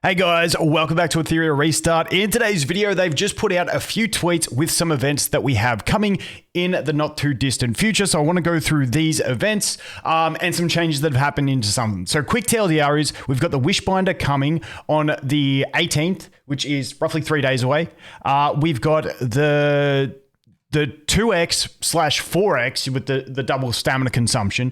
Hey guys, welcome back to Etheria Restart. In today's video, they've just put out a few tweets with some events that we have coming in the not too distant future. So I want to go through these events and some changes that have happened into some. So quick TLDR is we've got the Wishbinder coming on the 18th, which is roughly 3 days away. We've got the 2x/4x with the double stamina consumption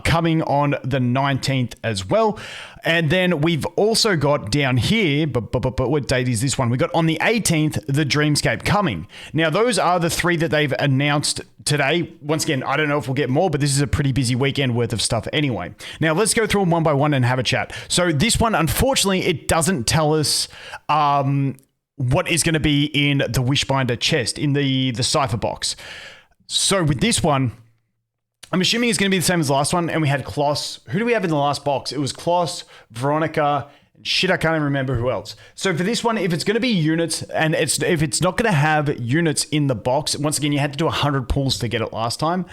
coming on the 19th as well. And then we've also got down here, but what date is this one? We got on the 18th, the Dreamscape coming. Now, those are the three that they've announced today. Once again, I don't know if we'll get more, but this is a pretty busy weekend worth of stuff anyway. Now, let's go through them one by one and have a chat. So this one, unfortunately, it doesn't tell us what is going to be in the Wishbinder chest, in the cipher box. So with this one, I'm assuming it's going to be the same as the last one. And we had Kloss. Who do we have in the last box? It was Kloss, Veronica, shit, I can't even remember who else. So for this one, if it's going to be units, and if it's not going to have units in the box, once again, you had to do 100 pulls to get it last time.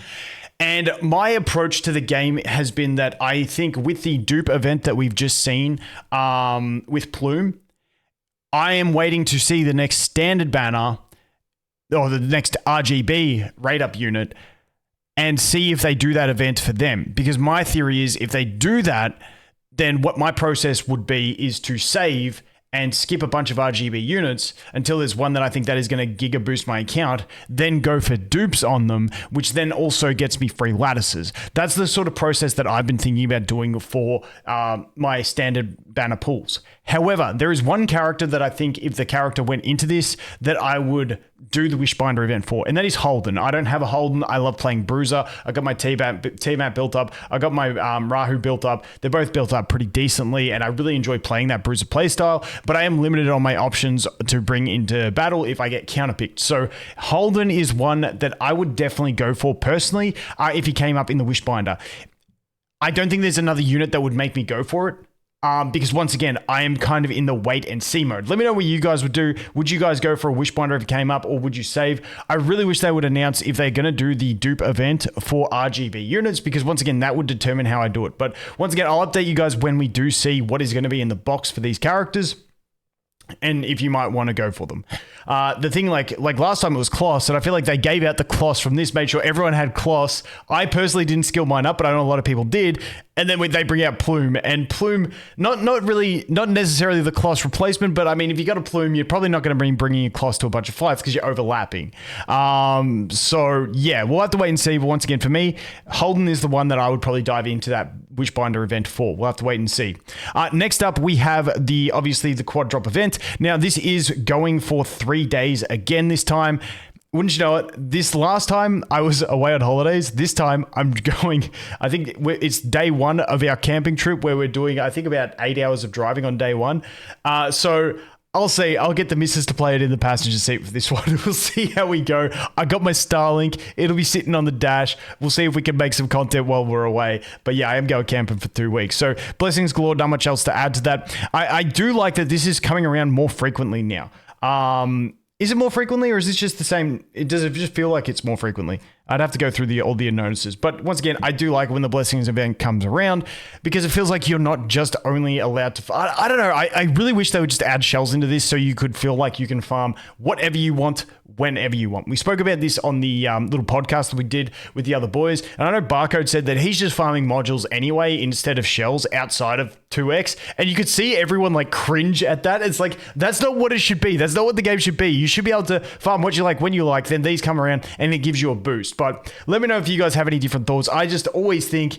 And my approach to the game has been that I think with the dupe event that we've just seen with Plume, I am waiting to see the next standard banner or the next RGB rate up unit and see if they do that event for them. Because my theory is if they do that, then what my process would be is to save and skip a bunch of RGB units until there's one that I think that is going to giga boost my account, then go for dupes on them, which then also gets me free lattices. That's the sort of process that I've been thinking about doing for my standard banner pulls. However, there is one character that I think if the character went into this, that I would do the Wishbinder event for, and that is Holden. I don't have a Holden. I love playing Bruiser. I got my T-Map built up. I got my Rahu built up. They're both built up pretty decently, and I really enjoy playing that Bruiser playstyle, but I am limited on my options to bring into battle if I get counterpicked. So Holden is one that I would definitely go for personally if he came up in the Wishbinder. I don't think there's another unit that would make me go for it. Because once again, I am kind of in the wait and see mode. Let me know what you guys would do. Would you guys go for a Wishbinder if it came up, or would you save? I really wish they would announce if they're going to do the dupe event for RGB units, because once again, that would determine how I do it. But once again, I'll update you guys when we do see what is going to be in the box for these characters, and if you might want to go for them. The thing like last time it was Kloss, and I feel like they gave out the Kloss from this, made sure everyone had Kloss. I personally didn't skill mine up, but I know a lot of people did. And then they bring out Plume, and Plume, not necessarily the Kloss replacement, but I mean, if you got a Plume, you're probably not going to bring bringing a Kloss to a bunch of fights because you're overlapping. So yeah, we'll have to wait and see. But once again, for me, Holden is the one that I would probably dive into that Wishbinder event for. We'll have to wait and see. Next up, we have obviously the quad drop event. Now, this is going for 3 days again this time. Wouldn't you know it, this last time I was away on holidays. This time I'm going, I think it's day one of our camping trip where we're doing, I think, about 8 hours of driving on day one. So I'll see. I'll get the missus to play it in the passenger seat for this one. We'll see how we go. I got my Starlink. It'll be sitting on the dash. We'll see if we can make some content while we're away. But yeah, I am going camping for 2 weeks. So blessings galore, not much else to add to that. I do like that this is coming around more frequently now. Is it more frequently, or is this just the same? Does it just feel like it's more frequently? I'd have to go through all the notices. But once again, I do like when the Blessings event comes around because it feels like you're not just only allowed to... I don't know. I really wish they would just add shells into this so you could feel like you can farm whatever you want, whenever you want. We spoke about this on the little podcast that we did with the other boys. And I know Barcode said that he's just farming modules anyway instead of shells outside of 2x. And you could see everyone like cringe at that. It's like, that's not what it should be. That's not what the game should be. You should be able to farm what you like when you like. Then these come around and it gives you a boost. But let me know if you guys have any different thoughts. I just always think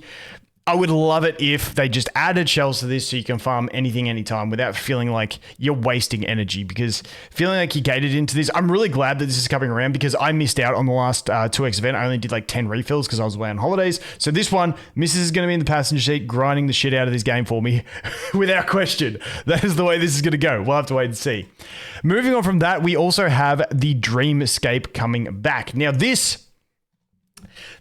I would love it if they just added shells to this so you can farm anything, anytime without feeling like you're wasting energy, because feeling like you gated into this. I'm really glad that this is coming around because I missed out on the last 2x event. I only did like 10 refills because I was away on holidays. So this one, Mrs. is going to be in the passenger seat grinding the shit out of this game for me without question. That is the way this is going to go. We'll have to wait and see. Moving on from that, we also have the Dreamscape coming back. Now this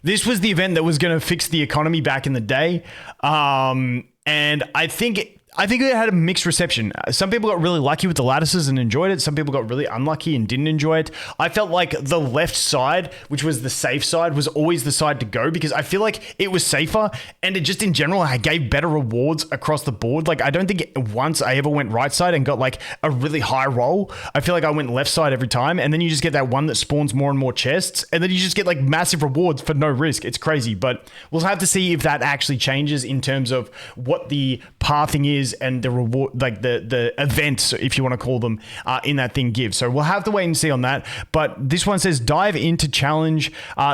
was the event that was going to fix the economy back in the day. And I think I think it had a mixed reception. Some people got really lucky with the lattices and enjoyed it. Some people got really unlucky and didn't enjoy it. I felt like the left side, which was the safe side, was always the side to go because I feel like it was safer and it just in general I gave better rewards across the board. Like I don't think once I ever went right side and got like a really high roll. I feel like I went left side every time and then you just get that one that spawns more and more chests and then you just get like massive rewards for no risk. It's crazy, but we'll have to see if that actually changes in terms of what the pathing is and the reward, like the events, if you want to call them, in that thing gives. So we'll have to wait and see on that. But this one says dive into challenge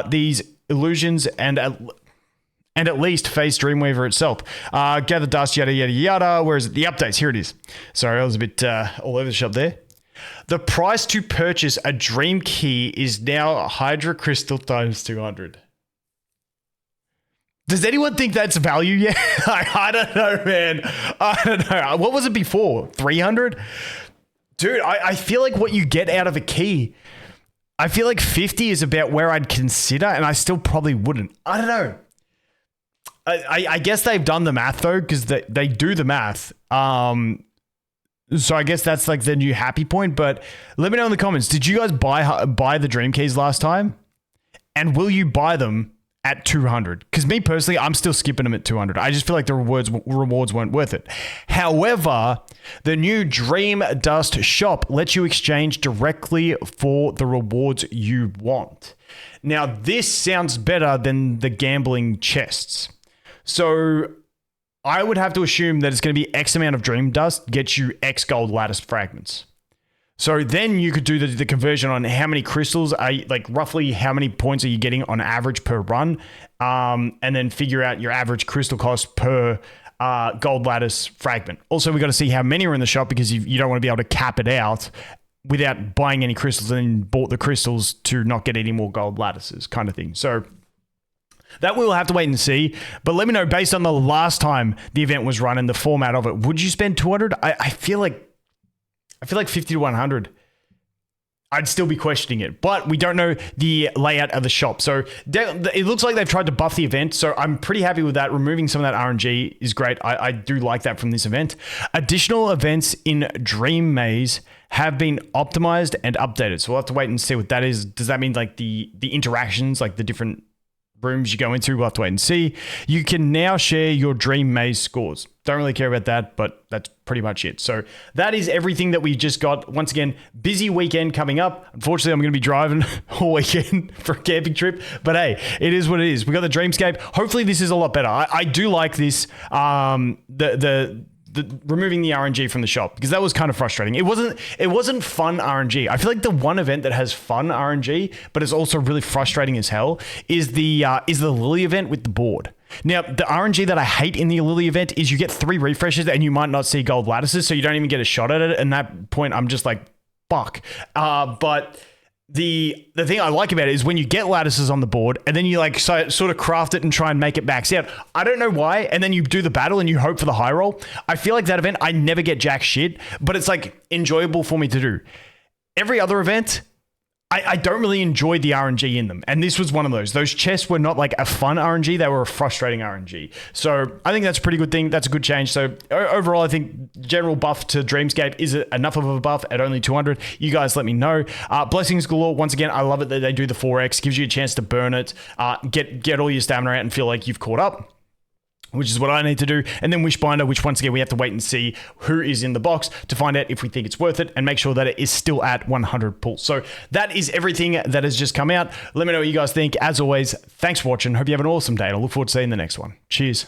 these illusions and at least face Dreamweaver itself. Gather dust, yada yada yada. Where is it? The updates. Here it is. Sorry, I was a bit all over the shop there. The price to purchase a Dream Key is now Hydra Crystal times 200. Does anyone think that's value yet? I don't know, man. I don't know. What was it before? 300? Dude, I feel like what you get out of a key, I feel like 50 is about where I'd consider, and I still probably wouldn't. I don't know. I guess they've done the math, though, because they do the math. So I guess that's like the new happy point. But let me know in the comments. Did you guys buy the Dream Keys last time? And will you buy them at 200? Because me personally, I'm still skipping them at 200. I just feel like the rewards weren't worth it. However, the new Dream Dust shop lets you exchange directly for the rewards you want. Now, this sounds better than the gambling chests. So I would have to assume that it's going to be X amount of Dream Dust gets you X gold lattice fragments. So then you could do the conversion on how many crystals are like roughly how many points are you getting on average per run, and then figure out your average crystal cost per gold lattice fragment. Also, we got to see how many are in the shop because you don't want to be able to cap it out without buying any crystals and then bought the crystals to not get any more gold lattices kind of thing. So that we'll have to wait and see. But let me know based on the last time the event was run and the format of it. Would you spend 200? I feel like 50 to 100. I'd still be questioning it, but we don't know the layout of the shop. So it looks like they've tried to buff the event. So I'm pretty happy with that. Removing some of that RNG is great. I do like that from this event. Additional events in Dream Maze have been optimized and updated. So we'll have to wait and see what that is. Does that mean like the interactions, like the different rooms you go into? We'll have to wait and see. You can now share your Dream Maze scores. Don't really care about that, but that's pretty much it. So that is everything that we just got. Once again, busy weekend coming up. Unfortunately, I'm going to be driving all weekend for a camping trip, but hey, it is what it is. We got the Dreamscape. Hopefully this is a lot better. I do like this, the removing the RNG from the shop, because that was kind of frustrating. It wasn't fun RNG. I feel like the one event that has fun RNG, but is also really frustrating as hell, is the Lily event with the board. Now, the RNG that I hate in the Lily event is you get 3 refreshes and you might not see gold lattices, so you don't even get a shot at it. And that point, I'm just like, fuck. But the thing I like about it is when you get lattices on the board and then you like sort of craft it and try and make it max out. I don't know why. And then you do the battle and you hope for the high roll. I feel like that event, I never get jack shit, but it's like enjoyable for me to do. Every other event, I don't really enjoy the RNG in them. And this was one of those. Those chests were not like a fun RNG. They were a frustrating RNG. So I think that's a pretty good thing. That's a good change. So overall, I think general buff to Dreamscape is enough of a buff at only 200. You guys let me know. Blessings galore. Once again, I love it that they do the 4X. Gives you a chance to burn it, get all your stamina out and feel like you've caught up, which is what I need to do. And then Wishbinder, which once again, we have to wait and see who is in the box to find out if we think it's worth it and make sure that it is still at 100 pulls. So that is everything that has just come out. Let me know what you guys think. As always, thanks for watching. Hope you have an awesome day and I look forward to seeing the next one. Cheers.